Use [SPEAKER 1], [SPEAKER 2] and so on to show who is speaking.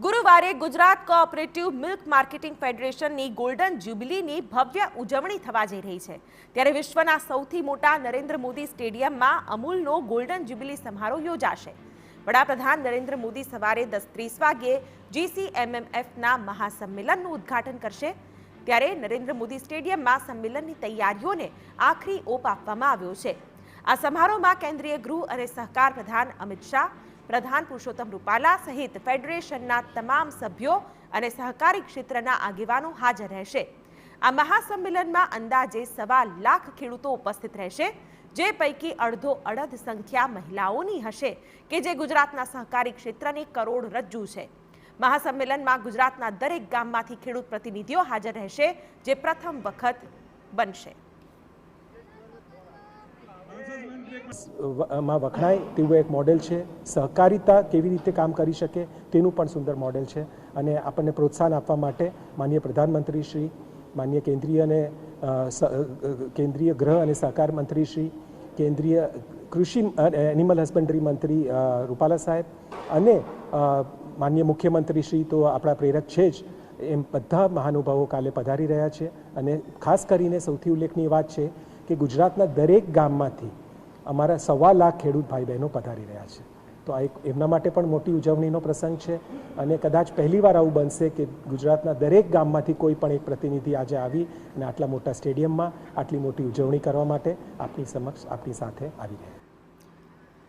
[SPEAKER 1] ગુરુવારે Gujarat cooperative milk marketing ફેડરેશનની golden જ્યુબિલીની ભવ્ય ઉજવણી થવા જઈ રહી છે। ત્યારે વિશ્વના સૌથી મોટા નરેન્દ્ર મોદી સ્ટેડિયમમાં અમૂલનો ગોલ્ડન જ્યુબિલી સમારોહ યોજાશે। વડાપ્રધાન નરેન્દ્ર મોદી સવારે 10:30 વાગ્યે GCMMFના મહાસંમેલનનું ઉદ્ઘાટન કરશે। ત્યારે નરેન્દ્ર મોદી સ્ટેડિયમમાં સંમેલનની તૈયારીઓને આખરી ઓપ આપવામાં આવ્યો છે। આ સમારોહમાં કેન્દ્રીય ગૃહ અને સહકાર પ્રધાન અમિત શાહ, પ્રધાન પુરુષોત્તમ રૂપાલા સહિત ફેડરેશનના તમામ સભ્યો અને સહકારી ક્ષેત્રના આગેવાનો હાજર રહેશે। આ મહાસંમેલનમાં અંદાજે 1.25 લાખ ખેડૂતો ઉપસ્થિત રહેશે, જે પૈકી અડધો-અડધ સંખ્યા મહિલાઓની હશે કે જે ગુજરાતના સહકારી ક્ષેત્રની કરોડરજ્જુ છે। મહાસંમેલનમાં ગુજરાતના દરેક ગામમાંથી ખેડૂત પ્રતિનિધિઓ હાજર રહેશે, જે પ્રથમ વખત બનશે।
[SPEAKER 2] માં વખણાય તેવું એક મોડેલ છે। સહકારિતા કેવી રીતે કામ કરી શકે તેનું પણ સુંદર મોડેલ છે અને આપણને પ્રોત્સાહન આપવા માટે માનનીય પ્રધાનમંત્રી શ્રી, માનનીય કેન્દ્રીય ગૃહ અને સહકાર મંત્રી શ્રી, કેન્દ્રીય કૃષિ એનિમલ હસબન્ડરી મંત્રી રૂપાલા સાહેબ અને માનનીય મુખ્યમંત્રી શ્રી તો આપણા પ્રેરક છે જ, એમ બધા મહાનુભાવો કાલે પધારી રહ્યા છે। અને ખાસ કરીને સૌથી ઉલ્લેખનીય વાત છે કે ગુજરાતના દરેક ગામમાંથી અમારા 1.25 લાખ ખેડૂત ભાઈ બહેનો પધારી રહ્યા છે। તો આ એક એમના માટે પણ મોટી ઉજવણીનો પ્રસંગ છે અને કદાચ પહેલીવાર આવું બનશે કે ગુજરાતના દરેક ગામમાંથી કોઈ પણ એક પ્રતિનિધિ આજે આવી અને આટલા મોટા સ્ટેડિયમમાં આટલી મોટી ઉજવણી કરવા માટે આપણી સમક્ષ આપણી સાથે આવી રહ્યા છે।